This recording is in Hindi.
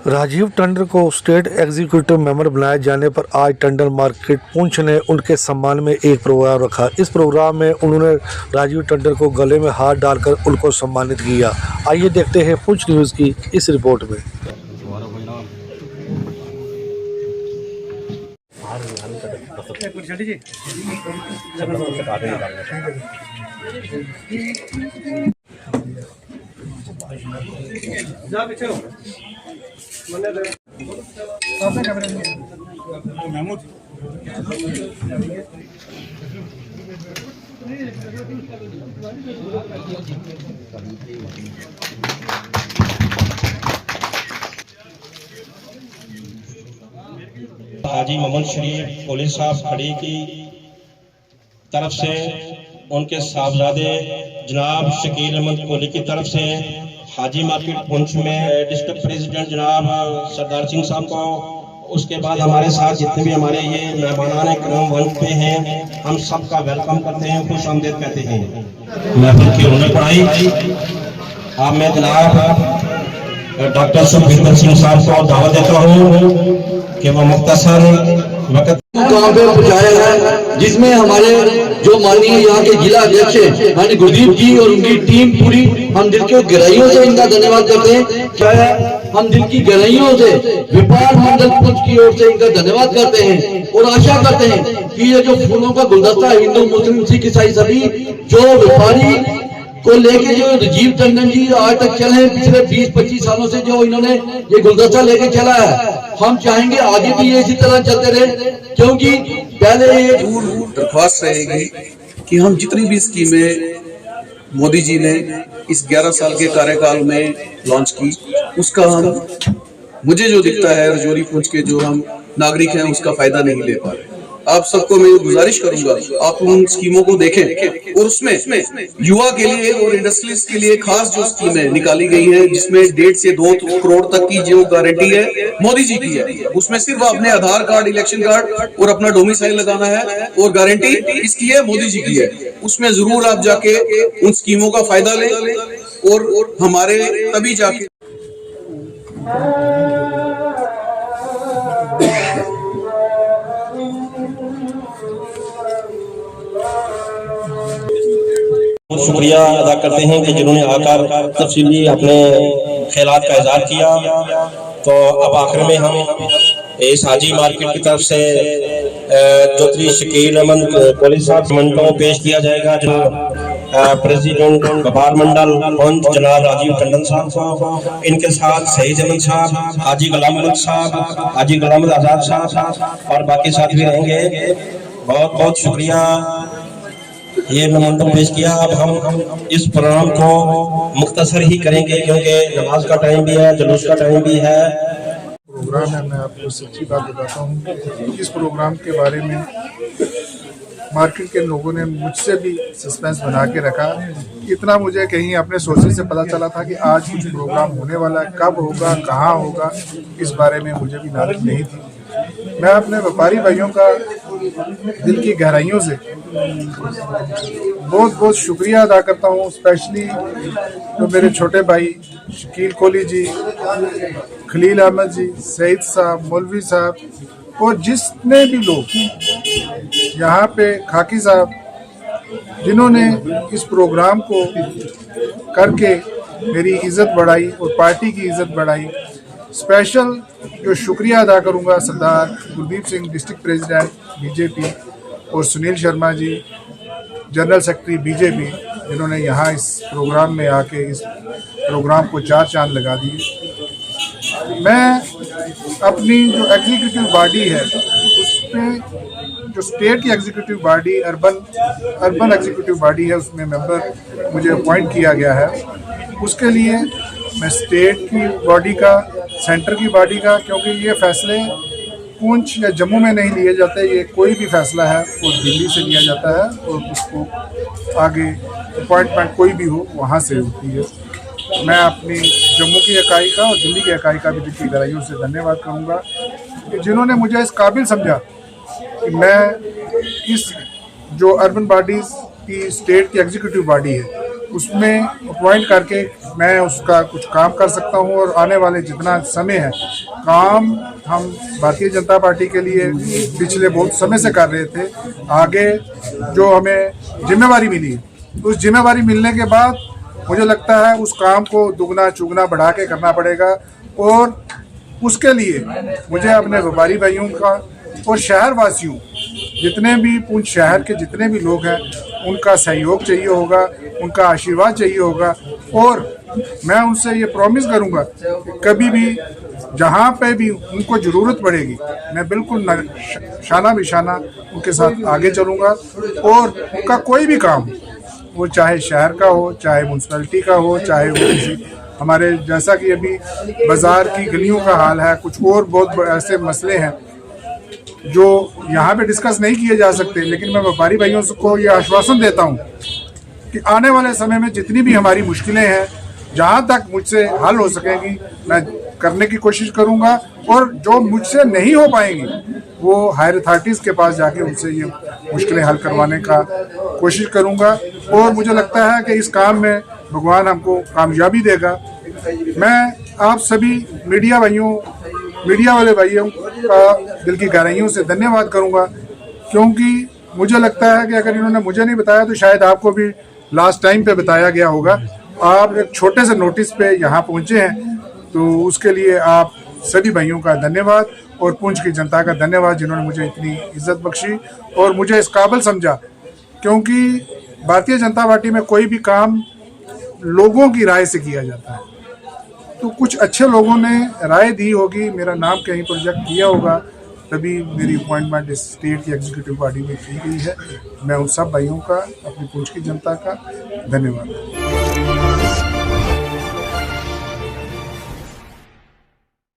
राजीव टंडन को स्टेट एग्जीक्यूटिव मेंबर बनाए जाने पर आज टंडन मार्केट पुंछ ने उनके सम्मान में एक प्रोग्राम रखा। इस प्रोग्राम में उन्होंने राजीव टंडन को गले में हाथ डालकर उनको सम्मानित किया। आइए देखते हैं पुंछ न्यूज़ की इस रिपोर्ट में। हाजी मोहम्मद शरीफ कोहली साहब खड़ी की तरफ से, उनके साहबजादे जनाब शकील अहमद कोहली की तरफ से हाजी मार्केट पुंछ में डिस्ट्रिक्ट प्रेसिडेंट जनाब सरदार सिंह साहब को, उसके बाद हमारे साथ जितने भी हमारे ये मेहमान करम मंच पे हैं, हम सबका वेलकम करते हैं, खुश आमदीद कहते हैं। महफिल की रौनक बढ़ाई। अब मैं जनाब डॉक्टर सुखविंदर सिंह साहब को दावत देता हूँ कि वह मुख्तसर वक्त मुकाम पे पहुंचाया है, जिसमें हमारे जो माननीय यहाँ के जिला अध्यक्ष माननीय गुरदीप जी और उनकी टीम पूरी, हम दिल के गहराइयों से इनका धन्यवाद करते हैं। क्या है, हम दिल की गहराइयों से व्यापार मंडल पुंछ की ओर से इनका धन्यवाद करते हैं और आशा करते हैं कि ये जो फूलों का गुलदस्ता हिंदू मुस्लिम सिख ईसाई सभी जो व्यापारी को लेके जो राजीव टंडन जी आज तक चले हैं, पिछले 20-25 सालों से जो इन्होंने ये गुलदस्ता लेके चला है, हम चाहेंगे आगे भी ये इसी तरह चलते रहे, क्योंकि पहले ये दरख्वास्त रहेगी कि हम जितनी भी स्कीमें मोदी जी ने इस 11 साल के कार्यकाल में लॉन्च की, उसका मुझे जो दिखता है रजौरी पुंछ के जो हम नागरिक हैं उसका फायदा नहीं ले पा रहे। आप सबको मैं गुजारिश करूंगा, आप उन स्कीमों को देखें और उसमें युवा के लिए और इंडस्ट्रीज के लिए खास जो स्कीमें निकाली गई हैं, जिसमें 1.5 से 2 करोड़ तक की जो गारंटी है मोदी जी की है, उसमें सिर्फ आपने आधार कार्ड, इलेक्शन कार्ड और अपना डोमिसाइल लगाना है और गारंटी इसकी है, मोदी जी की है। उसमें जरूर आप जाके उन स्कीमों का फायदा लें और हमारे तभी जाके बहुत शुक्रिया अदा करते हैं कि जिन्होंने आकर तफसीली अपने ख्यालात का इज़हार किया। तो अब आखिर में हम इस हाजी मार्केट की तरफ से चौधरी शकील अहमद कोहली साहब मंटों पेश किया जाएगा। जो प्रेसिडेंट व्यापार मंडल पुंछ जनाब राजीव टंडन साहब, इनके साथ शहीद अहमद साहब, हाजी गुलाम अहमद साहब, हाजी गुलाम अहमद आजाद साहब और बाकी साथ भी रहेंगे। बहुत बहुत शुक्रिया ये मेमोरेंडम पेश किया। अब हम इस प्रोग्राम को मुख्तसर ही करेंगे क्योंकि नमाज का टाइम भी है, जुलूस का टाइम भी है। प्रोग्राम है, मैं आपको सच्ची बात बताता हूँ, इस प्रोग्राम के बारे में मार्केट के लोगों ने मुझसे भी सस्पेंस बना के रखा। इतना मुझे कहीं अपने सोर्सेज से पता चला था कि आज कुछ प्रोग्राम होने वाला है, कब होगा, कहाँ होगा, इस बारे में मुझे भी नॉलेज नहीं थी। मैं अपने व्यापारी भाइयों का दिल की गहराइयों से बहुत बहुत शुक्रिया अदा करता हूँ, स्पेशली जो मेरे छोटे भाई शकील कोहली जी, खलील अहमद जी, सईद साहब, मौलवी साहब और जितने भी लोग यहाँ पे, खाकी साहब, जिन्होंने इस प्रोग्राम को करके मेरी इज़्ज़त बढ़ाई और पार्टी की इज़्ज़त बढ़ाई। स्पेशल जो शुक्रिया अदा करूँगा Sardar Gurdeep Singh district president BJP और Sunil Sharma ji general secretary BJP, जिन्होंने यहाँ इस प्रोग्राम में आके इस प्रोग्राम को 4 चांद लगा दिए। मैं अपनी जो एग्जीक्यूटिव बॉडी है उसमें, जो स्टेट की executive body urban executive body है, उसमें मेंबर मुझे अपॉइंट किया गया है। उसके लिए मैं स्टेट की बॉडी का, सेंटर की बॉडी का, क्योंकि ये फैसले पुंछ या जम्मू में नहीं लिए जाते, ये कोई भी फैसला है वो दिल्ली से लिया जाता है और उसको आगे अपॉइंटमेंट कोई भी हो वहाँ से होती है। मैं अपनी जम्मू की इकाई का और दिल्ली की इकाई का भी दिल की गहराइयों से धन्यवाद करूँगा कि जिन्होंने मुझे इस काबिल समझा कि मैं इस जो अर्बन बॉडीज़ की स्टेट की एग्जीक्यूटिव बॉडी है उसमें अपॉइंट करके मैं उसका कुछ काम कर सकता हूँ। और आने वाले जितना समय है, काम हम भारतीय जनता पार्टी के लिए पिछले बहुत समय से कर रहे थे। आगे जो हमें जिम्मेवारी मिली, उस जिम्मेवारी मिलने के बाद मुझे लगता है उस काम को दुगना चुगना बढ़ा के करना पड़ेगा। और उसके लिए मुझे अपने व्यापारी भाइयों का और शहर वासियों, जितने भी पुंछ शहर के जितने भी लोग हैं, उनका सहयोग चाहिए होगा, उनका आशीर्वाद चाहिए होगा। और मैं उनसे ये प्रॉमिस करूंगा कि कभी भी जहाँ पे भी उनको ज़रूरत पड़ेगी, मैं बिल्कुल शाना बिशाना उनके साथ आगे चलूँगा। और उनका कोई भी काम, वो चाहे शहर का हो, चाहे म्यूनसिपैलिटी का हो, चाहे वो किसी हमारे जैसा कि अभी बाज़ार की गलियों का हाल है, कुछ और बहुत ऐसे मसले हैं जो यहाँ पे डिस्कस नहीं किए जा सकते। लेकिन मैं व्यापारी भाइयों को ये आश्वासन देता हूँ कि आने वाले समय में जितनी भी हमारी मुश्किलें हैं, जहाँ तक मुझसे हल हो सकेंगी मैं करने की कोशिश करूँगा। और जो मुझसे नहीं हो पाएंगी वो हायर अथॉरिटीज़ के पास जाके उनसे ये मुश्किलें हल करवाने का कोशिश करूँगा। और मुझे लगता है कि इस काम में भगवान हमको कामयाबी देगा। मैं आप सभी मीडिया वाले भाइयों का दिल की गहराइयों से धन्यवाद करूंगा, क्योंकि मुझे लगता है कि अगर इन्होंने मुझे नहीं बताया तो शायद आपको भी लास्ट टाइम पे बताया गया होगा। आप एक छोटे से नोटिस पे यहाँ पहुँचे हैं, तो उसके लिए आप सभी भाइयों का धन्यवाद और पुंछ की जनता का धन्यवाद, जिन्होंने मुझे इतनी इज्जत बख्शी और मुझे इस काबिल समझा। क्योंकि भारतीय जनता पार्टी में कोई भी काम लोगों की राय से किया जाता है, तो कुछ अच्छे लोगों ने राय दी होगी, मेरा नाम कहीं प्रोजेक्ट किया होगा, तभी मेरी अपॉइंटमेंट इस स्टेट की एग्जीक्यूटिव बॉडी में की गई है। मैं उन सब भाइयों का, अपनी पुंछ की जनता का धन्यवाद।